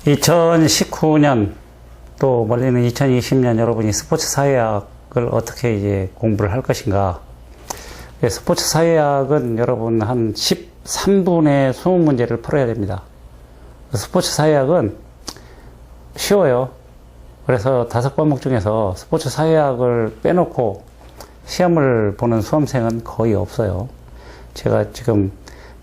2019년 또 멀리는 2020년 여러분이 스포츠 사회학을 어떻게 이제 공부를 할 것인가. 스포츠 사회학은 여러분 한 13분의 20문제를 풀어야 됩니다. 스포츠 사회학은 쉬워요. 그래서 5과목 중에서 스포츠 사회학을 빼놓고 시험을 보는 수험생은 거의 없어요. 제가 지금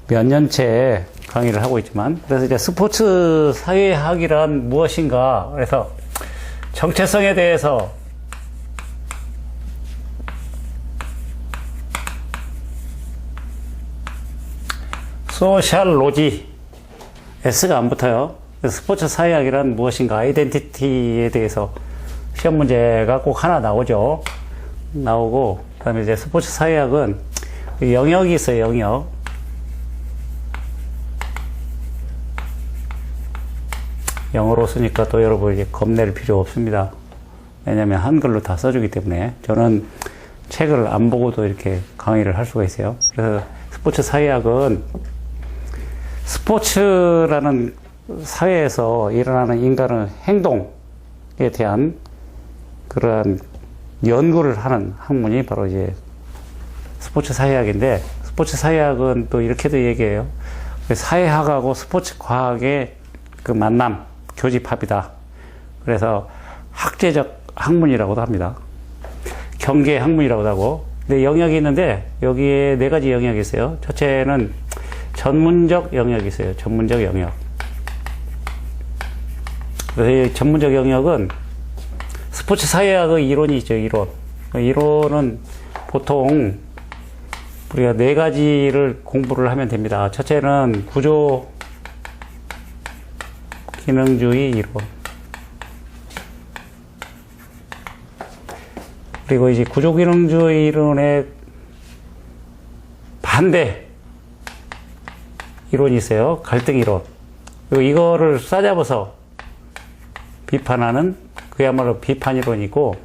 몇 년째 강의를 하고 있지만, 그래서 이제 스포츠 사회학이란 무엇인가, 그래서 정체성에 대해서 소셜로지, S가 안 붙어요. 스포츠 사회학이란 무엇인가, 아이덴티티에 대해서 시험 문제가 꼭 하나 나오죠. 나오고, 그 다음에 이제 스포츠 사회학은 영역이 있어요, 영역. 영어로 쓰니까 또 여러분 이제 겁낼 필요 없습니다. 왜냐면 한글로 다 써주기 때문에. 저는 책을 안 보고도 이렇게 강의를 할 수가 있어요. 그래서 스포츠 사회학은 스포츠라는 사회에서 일어나는 인간의 행동에 대한 그러한 연구를 하는 학문이 바로 이제 스포츠 사회학인데, 스포츠 사회학은 또 이렇게도 얘기해요. 사회학하고 스포츠 과학의 그 만남, 교집합이다. 그래서 학제적 학문이라고도 합니다. 경계 학문이라고도 하고. 근데 영역이 있는데 여기에 4가지 영역이 있어요. 첫째는 전문적 영역이 있어요. 전문적 영역. 그래서 이 전문적 영역은 스포츠 사회학의 이론이 있죠. 이론. 이론은 보통 우리가 4가지를 공부를 하면 됩니다. 첫째는 구조 기능주의 이론. 그리고 이제 구조기능주의 이론의 반대 이론이 있어요. 갈등 이론. 그리고 이거를 싸잡아서 비판하는 그야말로 비판 이론이 있고,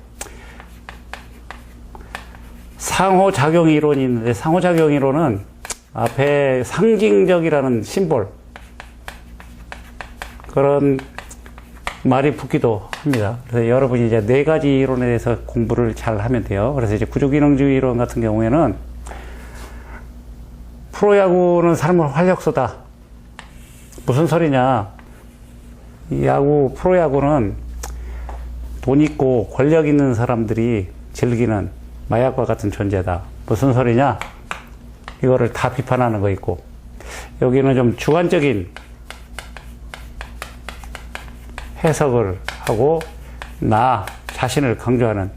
상호작용 이론이 있는데, 상호작용 이론은 앞에 상징적이라는 심볼, 그런 말이 붙기도 합니다. 그래서 여러분이 이제 4가지 이론에 대해서 공부를 잘 하면 돼요. 그래서 이제 구조기능주의 이론 같은 경우에는 프로야구는 삶의 활력소다. 무슨 소리냐. 프로야구는 돈 있고 권력 있는 사람들이 즐기는 마약과 같은 존재다. 무슨 소리냐. 이거를 다 비판하는 거 있고, 여기는 좀 주관적인 해석을 하고 나 자신을 강조하는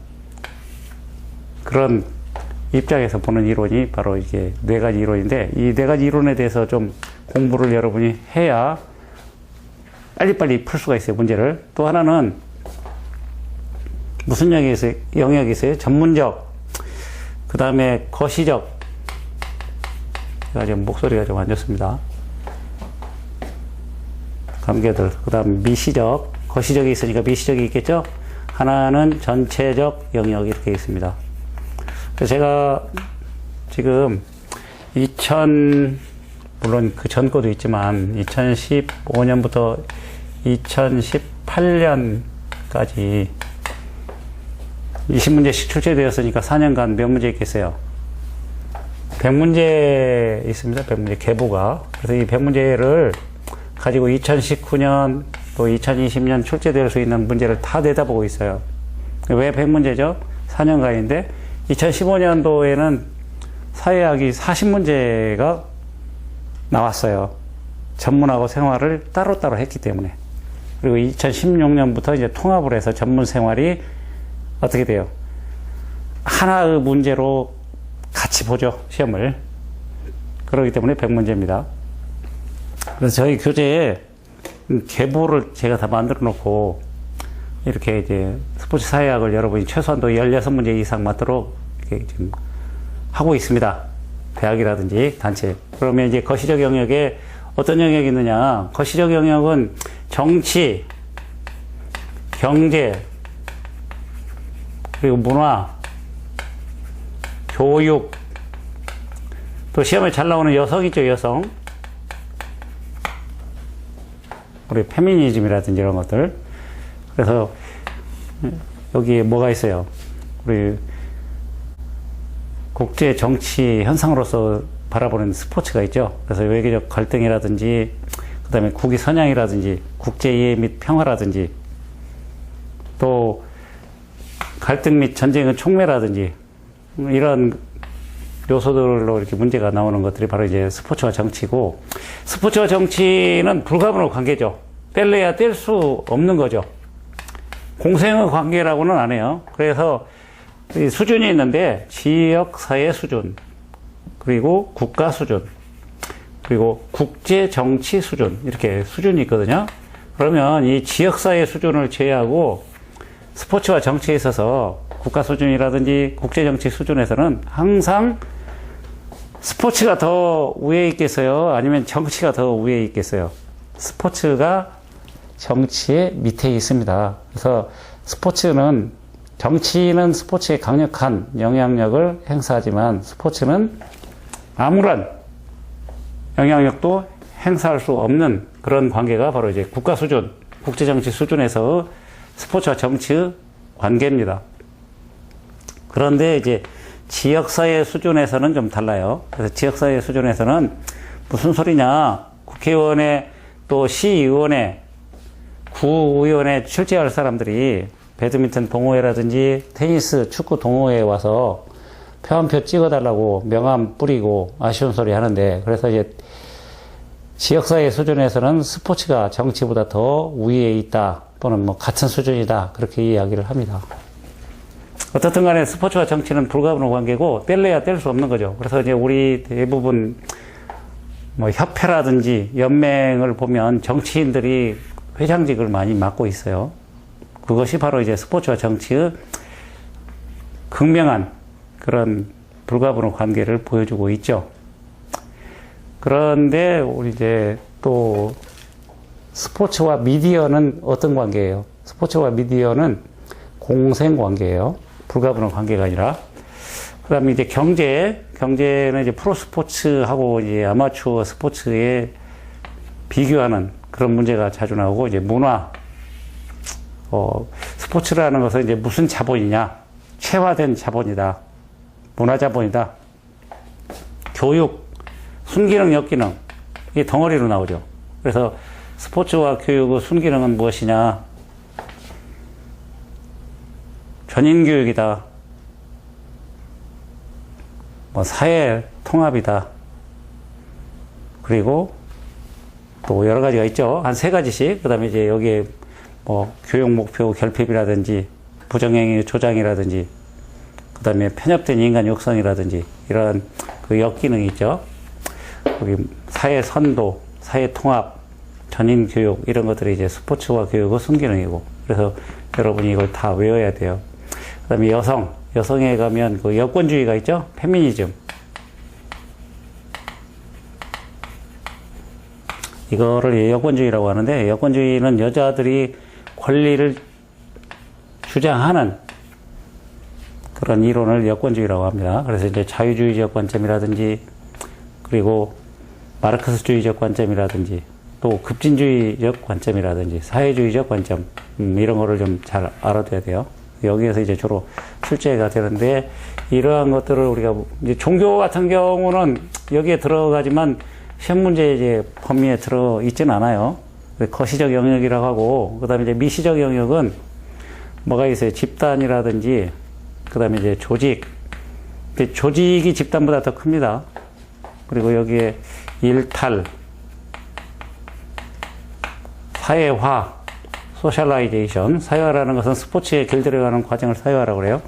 그런 입장에서 보는 이론이 바로 이게 4가지 이론인데, 이 4가지 이론에 대해서 좀 공부를 여러분이 해야 빨리빨리 풀 수가 있어요, 문제를. 또 하나는 무슨 영역이 있어요? 전문적, 그 다음에 거시적. 제가 지금 목소리가 좀 안 좋습니다. 감개들. 그 다음 미시적, 거시적이 있으니까 미시적이 있겠죠? 하나는 전체적 영역, 이렇게 있습니다. 그래서 제가 지금 물론 그 전 거도 있지만 2015년부터 2018년까지 20문제씩 출제되었으니까 4년간 몇 문제 있겠어요? 100문제 있습니다. 100문제 계보가. 그래서 이 100문제를 가지고 2019년 또 2020년 출제될 수 있는 문제를 다 내다보고 있어요. 왜 100문제죠? 4년간인데 2015년도에는 사회학이 40문제가 나왔어요. 전문하고 생활을 따로따로 했기 때문에. 그리고 2016년부터 이제 통합을 해서 전문 생활이 어떻게 돼요? 하나의 문제로 같이 보죠, 시험을. 그렇기 때문에 100문제입니다. 그래서 저희 교재에 계보를 제가 다 만들어 놓고, 이렇게 이제 스포츠 사회학을 여러분이 최소한도 16문제 이상 맞도록 이렇게 지금 하고 있습니다. 대학이라든지 단체. 그러면 이제 거시적 영역에 어떤 영역이 있느냐. 거시적 영역은 정치, 경제, 그리고 문화, 교육, 또 시험에 잘 나오는 여성이죠, 여성. 우리 페미니즘이라든지 이런 것들. 그래서 여기에 뭐가 있어요? 우리 국제 정치 현상으로서 바라보는 스포츠가 있죠. 그래서 외교적 갈등이라든지, 그 다음에 국위 선양이라든지, 국제 이해 및 평화라든지, 또 갈등 및 전쟁의 촉매라든지, 이런 요소들로 이렇게 문제가 나오는 것들이 바로 이제 스포츠와 정치고, 스포츠와 정치는 불가분의 관계죠. 뗄래야 뗄 수 없는 거죠. 공생의 관계라고는 안 해요. 그래서 이 수준이 있는데, 지역사회 수준, 그리고 국가 수준, 그리고 국제 정치 수준, 이렇게 수준이 있거든요. 그러면 이 지역사회 수준을 제외하고 스포츠와 정치에 있어서 국가 수준이라든지 국제 정치 수준에서는 항상 스포츠가 더 위에 있겠어요? 아니면 정치가 더 위에 있겠어요? 스포츠가 정치의 밑에 있습니다. 그래서 정치는 스포츠에 강력한 영향력을 행사하지만 스포츠는 아무런 영향력도 행사할 수 없는 그런 관계가 바로 이제 국가 수준, 국제정치 수준에서 스포츠와 정치의 관계입니다. 그런데 이제 지역사회 수준에서는 좀 달라요. 그래서 지역사회 수준에서는 무슨 소리냐, 국회의원에 또 시의원에 구의원에 출제할 사람들이 배드민턴 동호회라든지 테니스, 축구 동호회에 와서 표 한 표 찍어달라고 명함 뿌리고 아쉬운 소리 하는데, 그래서 이제 지역사회 수준에서는 스포츠가 정치보다 더 위에 있다, 또는 뭐 같은 수준이다, 그렇게 이야기를 합니다. 어떻든 간에 스포츠와 정치는 불가분의 관계고 뗄래야 뗄 수 없는 거죠. 그래서 이제 우리 대부분 뭐 협회라든지 연맹을 보면 정치인들이 회장직을 많이 맡고 있어요. 그것이 바로 이제 스포츠와 정치의 극명한 그런 불가분의 관계를 보여주고 있죠. 그런데 우리 이제 또 스포츠와 미디어는 어떤 관계예요? 스포츠와 미디어는 공생 관계예요. 불가분의 관계가 아니라. 그 다음에 이제 경제는 이제 프로스포츠하고 이제 아마추어 스포츠에 비교하는 그런 문제가 자주 나오고, 이제 문화, 스포츠라는 것은 이제 무슨 자본이냐? 체화된 자본이다. 문화 자본이다. 교육, 순기능, 역기능, 이게 덩어리로 나오죠. 그래서 스포츠와 교육의 순기능은 무엇이냐? 전인교육이다. 뭐 사회 통합이다. 그리고 또 여러 가지가 있죠. 한 3가지씩. 그 다음에 이제 여기에 뭐 교육 목표 결핍이라든지 부정행위 조장이라든지, 그 다음에 편협된 인간 육성이라든지, 이런 그 역기능이 있죠. 거기 사회 선도, 사회 통합, 전인 교육, 이런 것들이 이제 스포츠와 교육의 순기능이고, 그래서 여러분이 이걸 다 외워야 돼요. 그 다음에 여성에 가면 그 여권주의가 있죠. 페미니즘. 이거를 여권주의라고 하는데, 여권주의는 여자들이 권리를 주장하는 그런 이론을 여권주의라고 합니다. 그래서 이제 자유주의적 관점이라든지, 그리고 마르크스주의적 관점이라든지, 또 급진주의적 관점이라든지, 사회주의적 관점, 이런 거를 좀 잘 알아둬야 돼요. 여기에서 이제 주로 출제가 되는데, 이러한 것들을 우리가 이제 종교 같은 경우는 여기에 들어가지만 시험 문제 이제 범위에 들어 있지는 않아요. 거시적 영역이라고 하고, 그 다음에 이제 미시적 영역은 뭐가 있어요? 집단이라든지, 그 다음에 이제 조직. 조직이 집단보다 더 큽니다. 그리고 여기에 일탈, 사회화, 소셜라이제이션. 사회화라는 것은 스포츠에 길들여가는 과정을 사회화라고 그래요.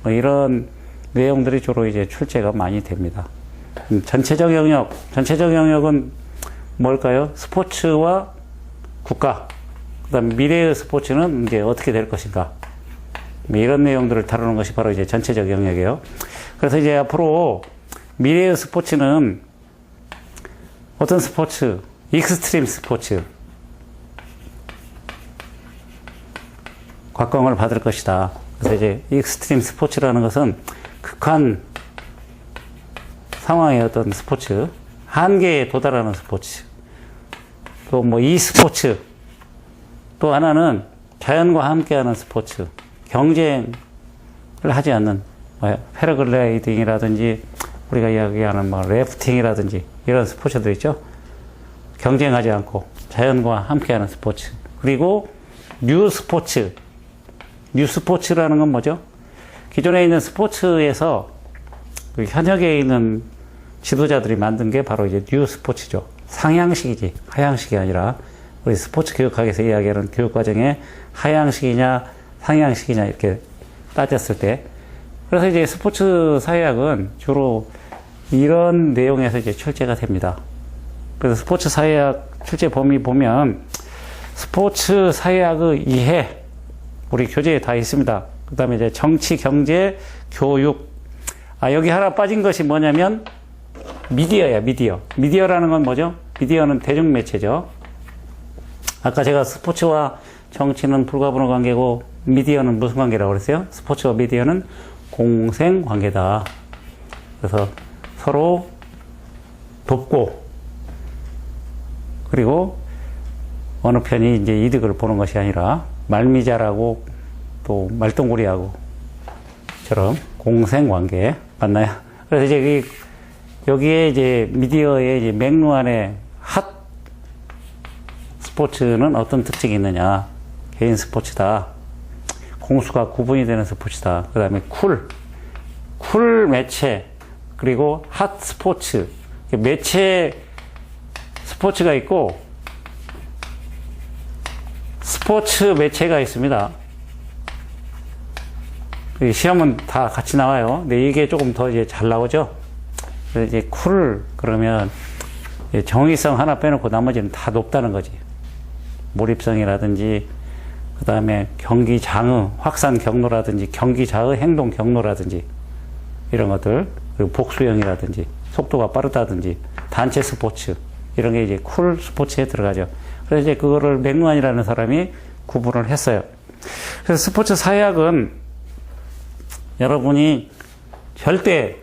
뭐 이런 내용들이 주로 이제 출제가 많이 됩니다. 전체적 영역은 뭘까요? 스포츠와 국가, 그 다음 미래의 스포츠는 이제 어떻게 될 것인가, 이런 내용들을 다루는 것이 바로 이제 전체적 영역이에요. 그래서 이제 앞으로 미래의 스포츠는 어떤 스포츠? 익스트림 스포츠. 곽광을 받을 것이다. 그래서 이제 익스트림 스포츠라는 것은 극한 상황의 어떤 스포츠, 한계에 도달하는 스포츠, 또 뭐 e스포츠, 또 하나는 자연과 함께하는 스포츠, 경쟁을 하지 않는 패러글라이딩이라든지 우리가 이야기하는 래프팅이라든지 이런 스포츠들 있죠. 경쟁하지 않고 자연과 함께하는 스포츠. 그리고 뉴 스포츠. 뉴 스포츠라는 건 뭐죠? 기존에 있는 스포츠에서 그 현역에 있는 지도자들이 만든 게 바로 이제 뉴 스포츠죠. 상향식이지 하향식이 아니라 우리 스포츠 교육학에서 이야기하는 교육과정에 하향식이냐 상향식이냐 이렇게 따졌을 때, 그래서 이제 스포츠 사회학은 주로 이런 내용에서 이제 출제가 됩니다. 그래서 스포츠 사회학 출제 범위 보면 스포츠 사회학의 이해 우리 교재에 다 있습니다. 그 다음에 이제 정치, 경제, 교육. 여기 하나 빠진 것이 뭐냐면 미디어야, 미디어. 미디어라는 건 뭐죠? 미디어는 대중매체죠. 아까 제가 스포츠와 정치는 불가분의 관계고 미디어는 무슨 관계라고 그랬어요? 스포츠와 미디어는 공생 관계다. 그래서 서로 돕고, 그리고 어느 편이 이제 이득을 보는 것이 아니라 말미잘하고 또 말똥구리하고 처럼 공생 관계 맞나요? 그래서 이제 여기에 이제 미디어의 이제 맥루 안에 핫 스포츠는 어떤 특징이 있느냐? 개인 스포츠다. 공수가 구분이 되는 스포츠다. 그 다음에 쿨 매체, 그리고 핫 스포츠. 매체 스포츠가 있고 스포츠 매체가 있습니다. 시험은 다 같이 나와요. 근데 이게 조금 더 이제 잘 나오죠. 그래서 이제 그러면 정의성 하나 빼놓고 나머지는 다 높다는 거지. 몰입성이라든지, 그 다음에 경기 장의 확산 경로라든지, 경기 자의 행동 경로라든지, 이런 것들, 그리고 복수형이라든지, 속도가 빠르다든지, 단체 스포츠, 이런 게 이제 쿨 스포츠에 들어가죠. 그래서 이제 그거를 맥루안이라는 사람이 구분을 했어요. 그래서 스포츠 사회학은 여러분이 절대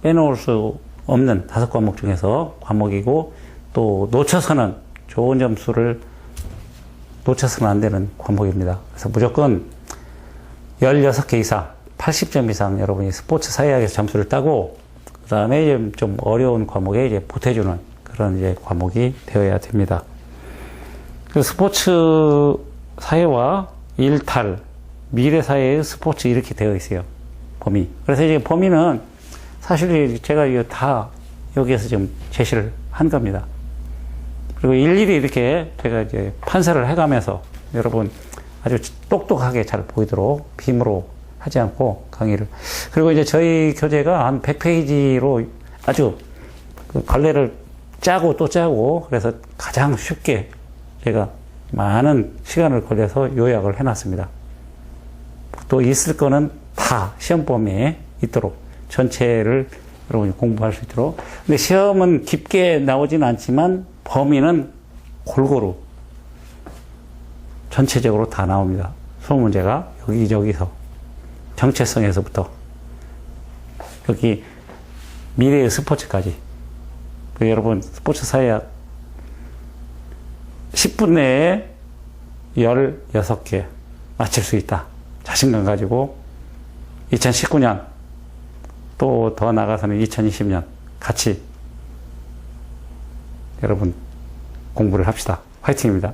빼놓을 수 없는 5과목 중에서 과목이고, 또 놓쳐서는 좋은 점수를 놓쳐서는 안 되는 과목입니다. 그래서 무조건 16개 이상, 80점 이상 여러분이 스포츠 사회학에서 점수를 따고, 그 다음에 좀 어려운 과목에 이제 보태주는 그런 이제 과목이 되어야 됩니다. 그 스포츠 사회와 일탈, 미래 사회의 스포츠 이렇게 되어 있어요. 범위. 그래서 이제 범위는 사실 제가 이거 다 여기에서 좀 제시를 한 겁니다. 그리고 일일이 이렇게 제가 이제 판사를 해가면서 여러분 아주 똑똑하게 잘 보이도록 빔으로 하지 않고 강의를. 그리고 이제 저희 교재가 한 100페이지로 아주 그 갈래를 짜고 또 짜고, 그래서 가장 쉽게 제가 많은 시간을 걸려서 요약을 해놨습니다. 또 있을 거는 다 시험 범위에 있도록 전체를 여러분이 공부할 수 있도록. 근데 시험은 깊게 나오진 않지만 범위는 골고루 전체적으로 다 나옵니다. 수업 문제가 여기저기서 정체성에서부터 여기 미래의 스포츠까지. 여러분 스포츠 사회학 10분 내에 16개 맞힐 수 있다. 자신감 가지고 2019년 또 더 나가서는 2020년 같이 여러분 공부를 합시다. 화이팅입니다.